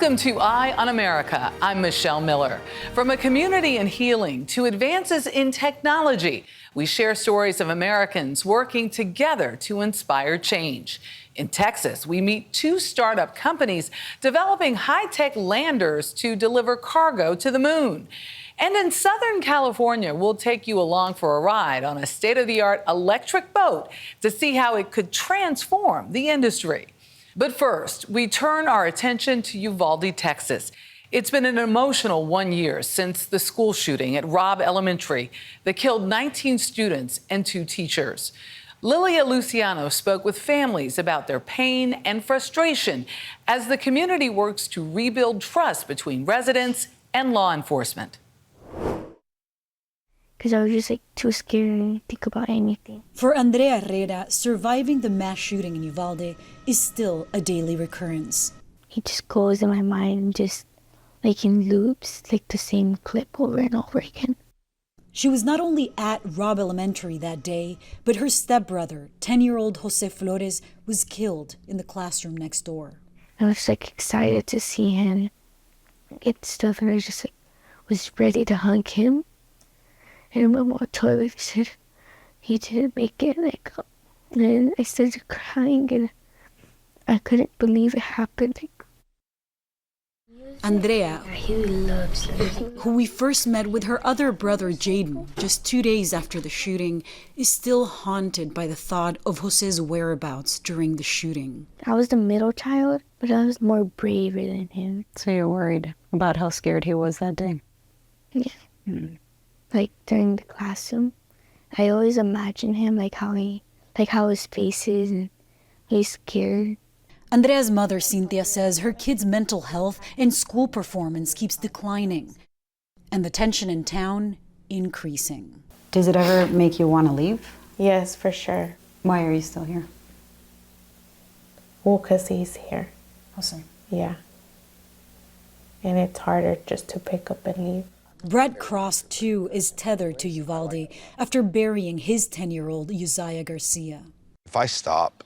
Welcome to Eye on America. I'm Michelle Miller. From a community in healing to advances in technology, we share stories of Americans working together to inspire change. In Texas, we meet two startup companies developing high-tech landers to deliver cargo to the moon. And in Southern California, we'll take you along for a ride on a state-of-the-art electric boat to see how it could transform the industry. But first, we turn our attention to Uvalde, Texas. It's been an emotional 1 year since the school shooting at Robb Elementary that killed 19 students and 2 teachers. Lilia Luciano spoke with families about their pain and frustration as the community works to rebuild trust between residents and law enforcement. Because I was just too scared to think about anything. For Andrea Herrera, surviving the mass shooting in Uvalde is still a daily recurrence. It just goes in my mind, just in loops, the same clip over and over again. She was not only at Robb Elementary that day, but her stepbrother, 10-year-old Jose Flores, was killed in the classroom next door. I was excited to see him get stuff, and I just was ready to hug him. And my mom told me, she said, he didn't make it. And I started crying, and I couldn't believe it happened. Andrea, who we first met with her other brother Jaden just 2 days after the shooting, is still haunted by the thought of Jose's whereabouts during the shooting. I was the middle child, but I was more braver than him. So you're worried about how scared he was that day? Yeah. Mm. During the classroom, I always imagine him how his face is, and he's scared. Andrea's mother, Cynthia, says her kid's mental health and school performance keeps declining, and the tension in town increasing. Does it ever make you want to leave? Yes, for sure. Why are you still here? Well, because he's here. Jose. Yeah. And it's harder just to pick up and leave. Brett Cross, too, is tethered to Uvalde after burying his 10-year-old Uzziah Garcia. If I stop,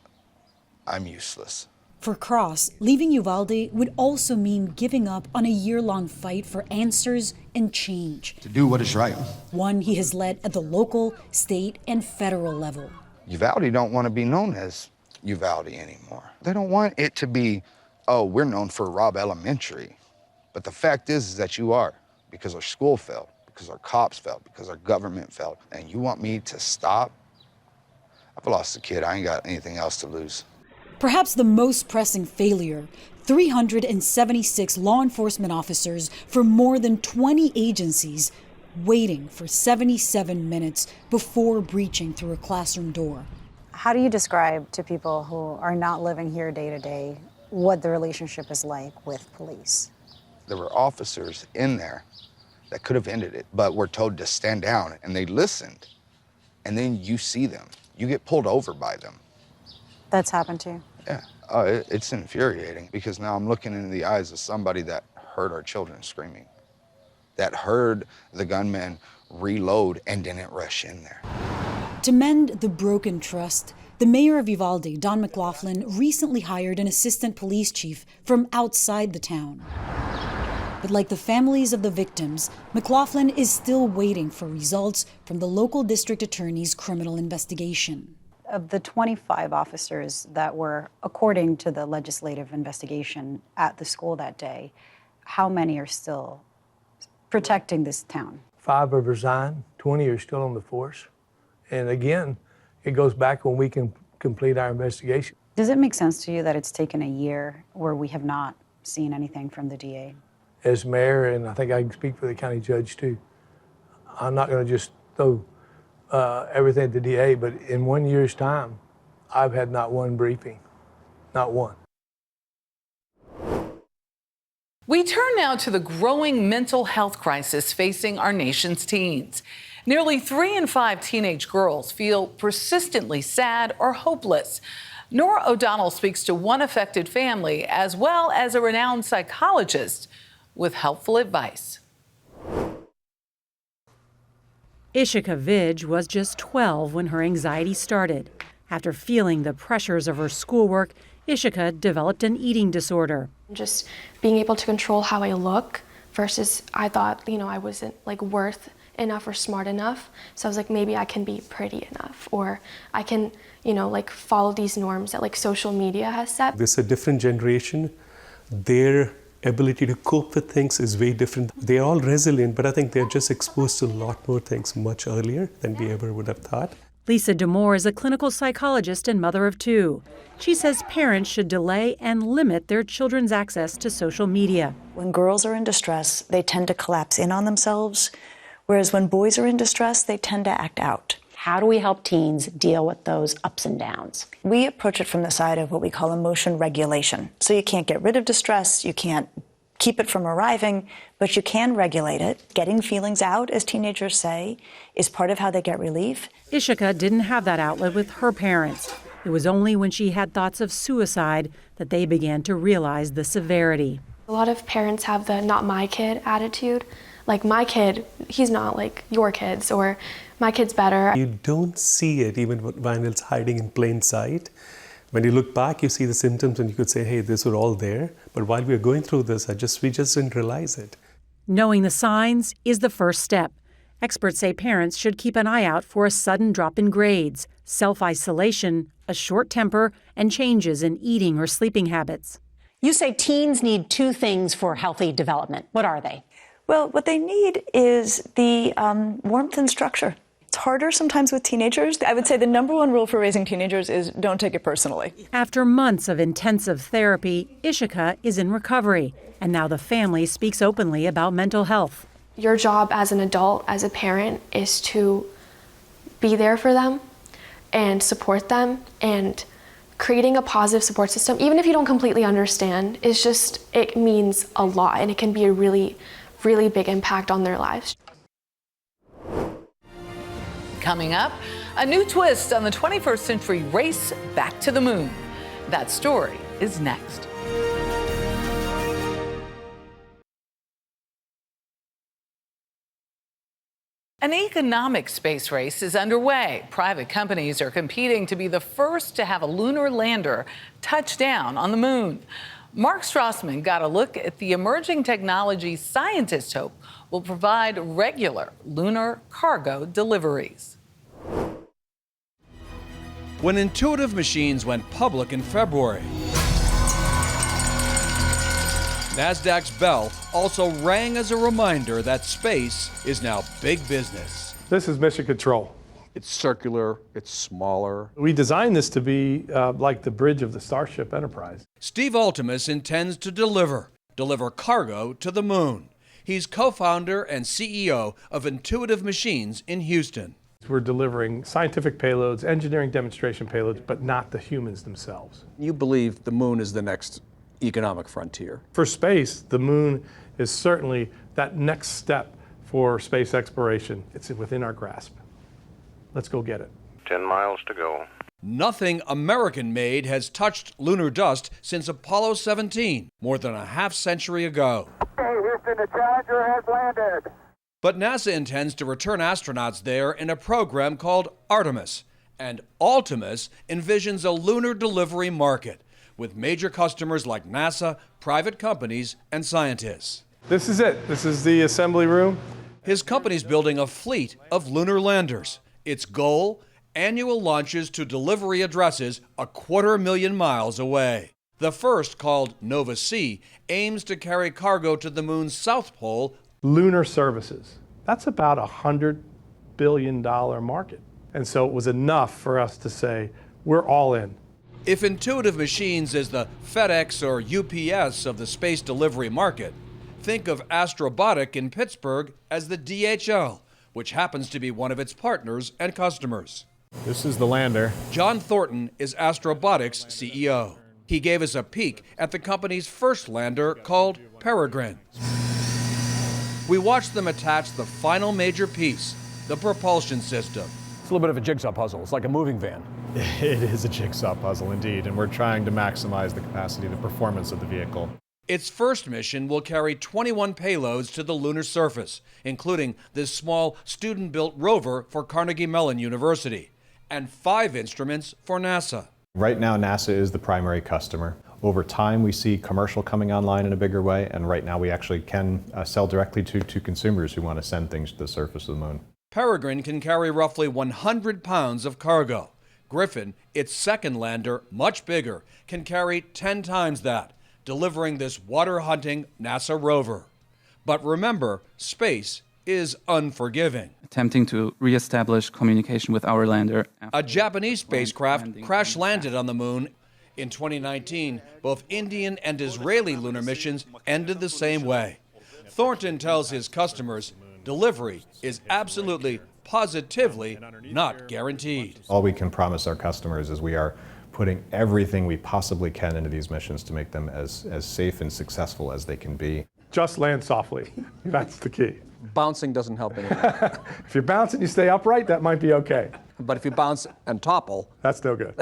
I'm useless. For Cross, leaving Uvalde would also mean giving up on a year-long fight for answers and change. To do what is right. One he has led at the local, state, and federal level. Uvalde don't want to be known as Uvalde anymore. They don't want it to be, oh, we're known for Robb Elementary. But the fact is that you are. Because our school failed, because our cops failed, because our government failed. And you want me to stop? I've lost a kid. I ain't got anything else to lose. Perhaps the most pressing failure, 376 law enforcement officers from more than 20 agencies waiting for 77 minutes before breaching through a classroom door. How do you describe to people who are not living here day to day what the relationship is like with police? There were officers in there that could have ended it, but were told to stand down, and they listened. And then you see them. You get pulled over by them. That's happened to you? Yeah. It's infuriating because now I'm looking into the eyes of somebody that heard our children screaming, that heard the gunman reload and didn't rush in there. To mend the broken trust, the mayor of Uvalde, Don McLaughlin, recently hired an assistant police chief from outside the town. But like the families of the victims, McLaughlin is still waiting for results from the local district attorney's criminal investigation. Of the 25 officers that were, according to the legislative investigation at the school that day, how many are still protecting this town? 5 have resigned, 20 are still on the force. And again, it goes back when we can complete our investigation. Does it make sense to you that it's taken a year where we have not seen anything from the DA? As mayor, and I think I can speak for the county judge too, I'm not going to just throw everything at the DA, but in 1 year's time, I've had not one briefing, not one. We turn now to the growing mental health crisis facing our nation's teens. Nearly 3 in 5 teenage girls feel persistently sad or hopeless. Nora O'Donnell speaks to one affected family as well as a renowned psychologist with helpful advice. Ishika Vij was just 12 when her anxiety started. After feeling the pressures of her schoolwork, Ishika developed an eating disorder. Just being able to control how I look versus I thought, I wasn't worth enough or smart enough. So I was like, maybe I can be pretty enough, or I can, follow these norms that social media has set. This is a different generation. Their ability to cope with things is way different. They're all resilient, but I think they're just exposed to a lot more things much earlier than we ever would have thought. Lisa Demore is a clinical psychologist and mother of two. She says parents should delay and limit their children's access to social media. When girls are in distress, they tend to collapse in on themselves, whereas when boys are in distress, they tend to act out. How do we help teens deal with those ups and downs? We approach it from the side of what we call emotion regulation. So you can't get rid of distress, you can't keep it from arriving, but you can regulate it. Getting feelings out, as teenagers say, is part of how they get relief. Ishika didn't have that outlet with her parents. It was only when she had thoughts of suicide that they began to realize the severity. A lot of parents have the not my kid attitude. Like, my kid, he's not like your kids, or my kid's better. You don't see it even when it's hiding in plain sight. When you look back, you see the symptoms and you could say, hey, these were all there. But while we were going through this, we just didn't realize it. Knowing the signs is the first step. Experts say parents should keep an eye out for a sudden drop in grades, self-isolation, a short temper, and changes in eating or sleeping habits. You say teens need two things for healthy development. What are they? Well, what they need is the warmth and structure. It's harder sometimes with teenagers. I would say the number one rule for raising teenagers is don't take it personally. After months of intensive therapy, Ishika is in recovery, and now the family speaks openly about mental health. Your job as an adult, as a parent, is to be there for them and support them, and creating a positive support system, even if you don't completely understand, it means a lot, and it can be a really, really big impact on their lives. Coming up, a new twist on the 21st century race back to the moon. That story is next. An economic space race is underway. Private companies are competing to be the first to have a lunar lander touch down on the moon. Mark Strassman got a look at the emerging technology scientists hope will provide regular lunar cargo deliveries. When Intuitive Machines went public in February, NASDAQ's bell also rang as a reminder that space is now big business. This is Mission Control. It's circular, it's smaller. We designed this to be like the bridge of the Starship Enterprise. Steve Ultimus intends to deliver cargo to the moon. He's co-founder and CEO of Intuitive Machines in Houston. We're delivering scientific payloads, engineering demonstration payloads, but not the humans themselves. You believe the moon is the next economic frontier. For space, the moon is certainly that next step for space exploration. It's within our grasp. Let's go get it. 10 miles to go. Nothing American-made has touched lunar dust since Apollo 17, more than a half-century ago. Hey, Houston, the Challenger has landed. But NASA intends to return astronauts there in a program called Artemis. And Ultimus envisions a lunar delivery market with major customers like NASA, private companies, and scientists. This is it. This is the assembly room. His company's building a fleet of lunar landers. Its goal? Annual launches to delivery addresses 250,000 miles away. The first, called Nova C, aims to carry cargo to the moon's south pole. Lunar services. That's about $100 billion market. And so it was enough for us to say, we're all in. If Intuitive Machines is the FedEx or UPS of the space delivery market, think of Astrobotic in Pittsburgh as the DHL, which happens to be one of its partners and customers. This is the lander. John Thornton is Astrobotic's CEO. He gave us a peek at the company's first lander called Peregrine. We watched them attach the final major piece, the propulsion system. It's a little bit of a jigsaw puzzle. It's like a moving van. It is a jigsaw puzzle indeed, and we're trying to maximize the capacity, the performance of the vehicle. Its first mission will carry 21 payloads to the lunar surface, including this small student-built rover for Carnegie Mellon University, and 5 instruments for NASA. Right now, NASA is the primary customer. Over time, we see commercial coming online in a bigger way, and right now we actually can sell directly to consumers who want to send things to the surface of the moon. Peregrine can carry roughly 100 pounds of cargo. Griffin, its second lander, much bigger, can carry 10 times that, delivering this water-hunting NASA rover. But remember, space is unforgiving. Attempting to reestablish communication with our lander. A Japanese spacecraft crash-landed on the moon. In 2019, both Indian and Israeli lunar missions ended the same way. Thornton tells his customers delivery is absolutely, positively not guaranteed. All we can promise our customers is we are putting everything we possibly can into these missions to make them as safe and successful as they can be. Just land softly. That's the key. Bouncing doesn't help anyone. If you bounce and you stay upright, that might be okay. But if you bounce and topple, that's no good.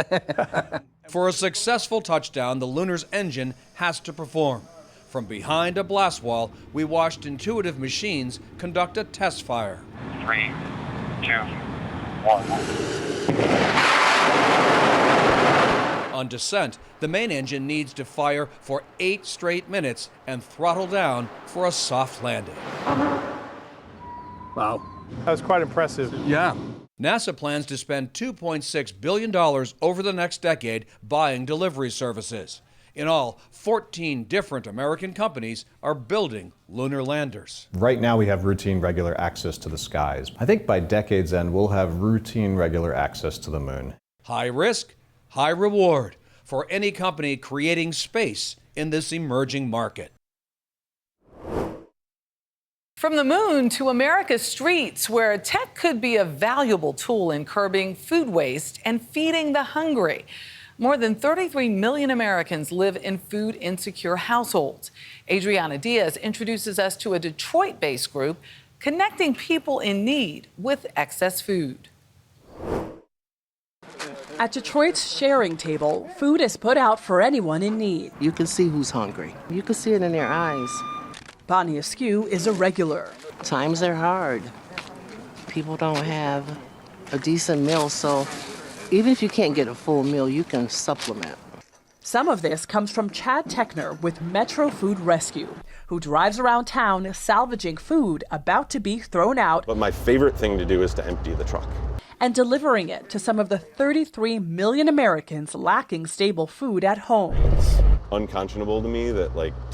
For a successful touchdown, the Lunar's engine has to perform. From behind a blast wall, we watched intuitive machines conduct a test fire. 3, 2, 1. On descent, the main engine needs to fire for 8 straight minutes and throttle down for a soft landing. Wow. That was quite impressive. Yeah. NASA plans to spend $2.6 billion over the next decade buying delivery services. In all, 14 different American companies are building lunar landers. Right now we have routine, regular access to the skies. I think by decade's end, we'll have routine, regular access to the moon. High risk, high reward for any company creating space in this emerging market. From the moon to America's streets, where tech could be a valuable tool in curbing food waste and feeding the hungry. More than 33 million Americans live in food-insecure households. Adriana Diaz introduces us to a Detroit-based group connecting people in need with excess food. At Detroit's sharing table, food is put out for anyone in need. You can see who's hungry. You can see it in their eyes. Bonnie Askew is a regular. Times are hard. People don't have a decent meal, so even if you can't get a full meal, you can supplement. Some of this comes from Chad Techner with Metro Food Rescue, who drives around town salvaging food about to be thrown out. But my favorite thing to do is to empty the truck. And delivering it to some of the 33 million Americans lacking stable food at home. It's unconscionable to me that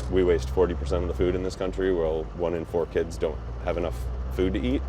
we waste 40% of the food in this country, while 1 in 4 kids don't have enough food to eat.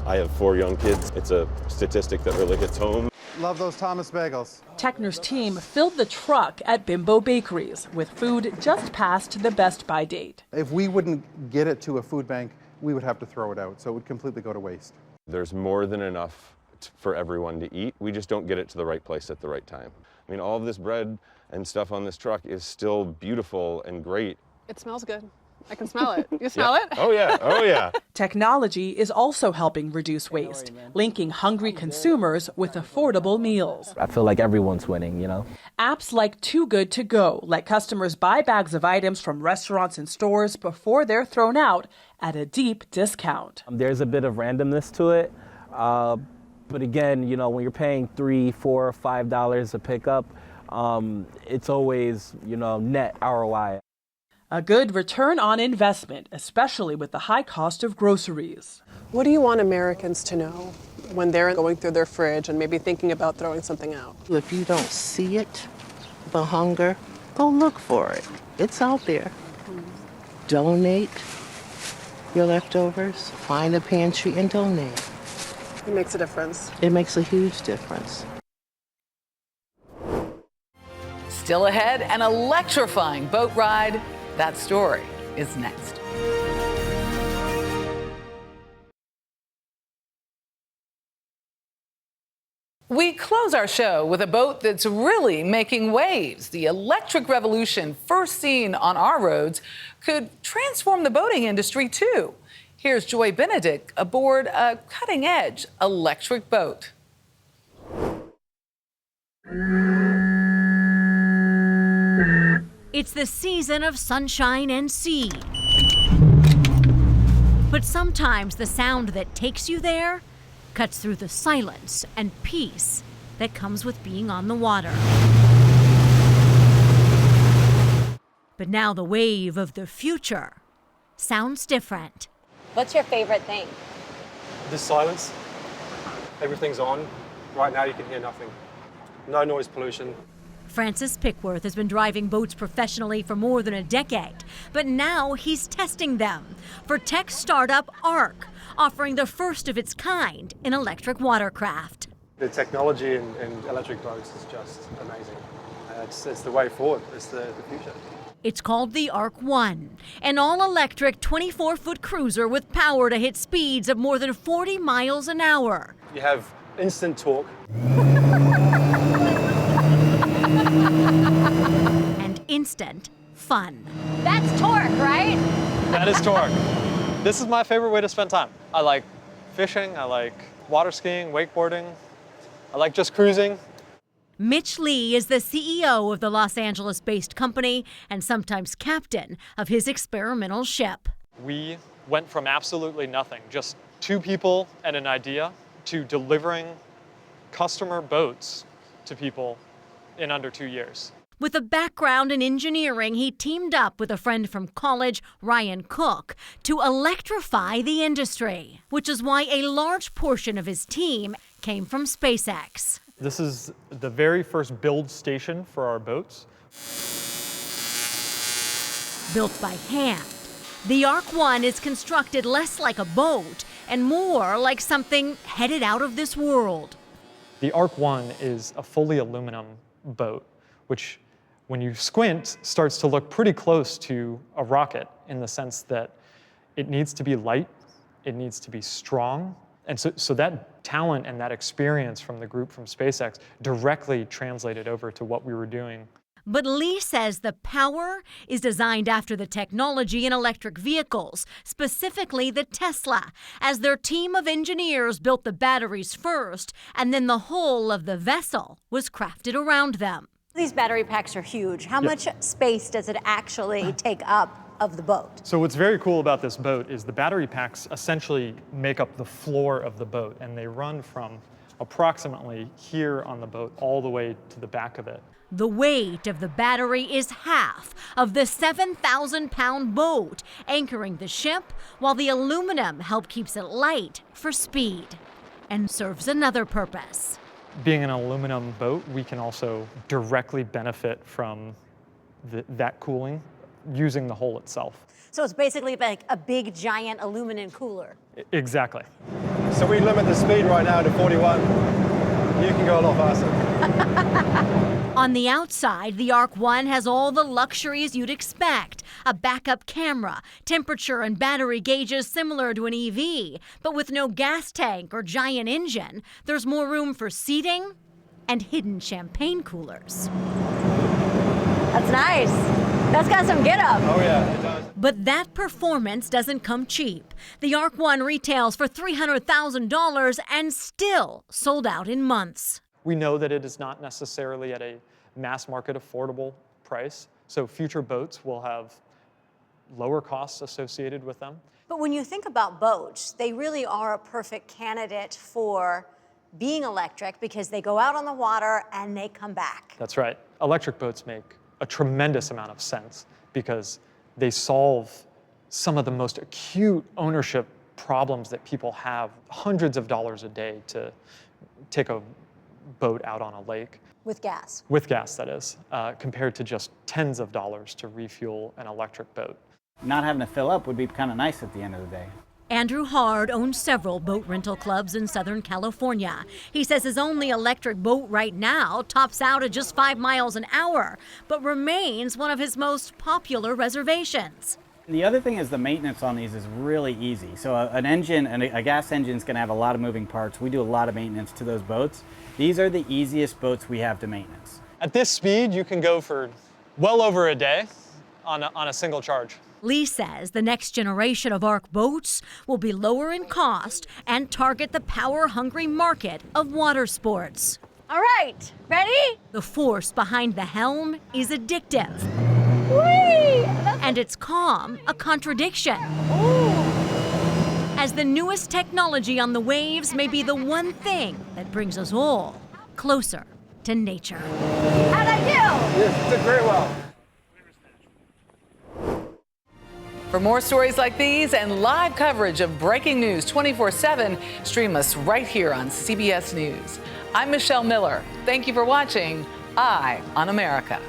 I have 4 young kids. It's a statistic that really hits home. Love those Thomas bagels. Techner's team filled the truck at Bimbo Bakeries with food just past the best by date. If we wouldn't get it to a food bank, we would have to throw it out, so it would completely go to waste. There's more than enough for everyone to eat. We just don't get it to the right place at the right time. I mean, all of this bread and stuff on this truck is still beautiful and great. It smells good. I can smell it. You smell it? Oh yeah, oh yeah. Technology is also helping reduce waste, linking hungry consumers with affordable meals. I feel like everyone's winning, you know? Apps like Too Good To Go let customers buy bags of items from restaurants and stores before they're thrown out at a deep discount. There's a bit of randomness to it, but again, you know, when you're paying $3, $4, $5 a pickup, it's always, you know, net ROI. A good return on investment, especially with the high cost of groceries. What do you want Americans to know when they're going through their fridge and maybe thinking about throwing something out? If you don't see it, the hunger, go look for it. It's out there. Donate your leftovers, find a pantry and donate. It makes a difference. It makes a huge difference. Still ahead, an electrifying boat ride. That story is next. We close our show with a boat that's really making waves. The electric revolution, first seen on our roads, could transform the boating industry too. Here's Joy Benedict aboard a cutting-edge electric boat. It's the season of sunshine and sea. But sometimes the sound that takes you there cuts through the silence and peace that comes with being on the water. But now the wave of the future sounds different. What's your favorite thing? The silence. Everything's on. Right now you can hear nothing. No noise pollution. Francis Pickworth has been driving boats professionally for more than a decade, but now he's testing them for tech startup ARC, offering the first of its kind in electric watercraft. The technology in electric boats is just amazing. It's the way forward. It's the future. It's called the ARC 1, an all-electric 24-foot cruiser with power to hit speeds of more than 40 miles an hour. You have instant torque. And instant fun. That's torque, right? That is torque. This is my favorite way to spend time. I like fishing, I like water skiing, wakeboarding. I like just cruising. Mitch Lee is the CEO of the Los Angeles-based company and sometimes captain of his experimental ship. We went from absolutely nothing, just 2 people and an idea, to delivering customer boats to people in under 2 years. With a background in engineering, he teamed up with a friend from college, Ryan Cook, to electrify the industry, which is why a large portion of his team came from SpaceX. This is the very first build station for our boats. Built by hand, the ARC 1 is constructed less like a boat and more like something headed out of this world. The ARC 1 is a fully aluminum boat, which when you squint starts to look pretty close to a rocket in the sense that it needs to be light, it needs to be strong. And so that talent and that experience from the group from SpaceX directly translated over to what we were doing. But Lee says the power is designed after the technology in electric vehicles, specifically the Tesla, as their team of engineers built the batteries first, and then the whole of the vessel was crafted around them. These battery packs are huge. How much space does it actually take up of the boat? So what's very cool about this boat is the battery packs essentially make up the floor of the boat, and they run from approximately here on the boat all the way to the back of it. The weight of the battery is half of the 7,000-pound boat anchoring the ship, while the aluminum help keeps it light for speed and serves another purpose. Being an aluminum boat, we can also directly benefit from that cooling using the hull itself. So it's basically like a big, giant aluminum cooler. Exactly. So we limit the speed right now to 41. You can go a lot faster. On the outside, the ARC 1 has all the luxuries you'd expect. A backup camera, temperature and battery gauges similar to an EV, but with no gas tank or giant engine. There's more room for seating and hidden champagne coolers. That's nice. That's got some get up. Oh yeah, it does. But that performance doesn't come cheap. The ARC 1 retails for $300,000 and still sold out in months. We know that it is not necessarily at a mass market affordable price, so future boats will have lower costs associated with them. But when you think about boats, they really are a perfect candidate for being electric because they go out on the water and they come back. That's right. Electric boats make a tremendous amount of sense because they solve some of the most acute ownership problems that people have, hundreds of dollars a day to take a boat out on a lake. With gas. With gas, that is, compared to just tens of dollars to refuel an electric boat. Not having to fill up would be kind of nice at the end of the day. Andrew Hard owns several boat rental clubs in Southern California. He says his only electric boat right now tops out at just 5 miles an hour, but remains one of his most popular reservations. The other thing is the maintenance on these is really easy. So an engine, a gas engine is going to have a lot of moving parts. We do a lot of maintenance to those boats. These are the easiest boats we have to maintenance. At this speed, you can go for well over a day on a single charge. Lee says the next generation of ARC boats will be lower in cost and target the power-hungry market of water sports. All right, ready? The force behind the helm is addictive. Whee! And its calm a contradiction. Ooh. as the newest technology on the waves may be the one thing that brings us all closer to nature. How'd I do? Yes, you did very well. For more stories like these and live coverage of breaking news 24/7, stream us right here on CBS News. I'm Michelle Miller. Thank you for watching Eye on America.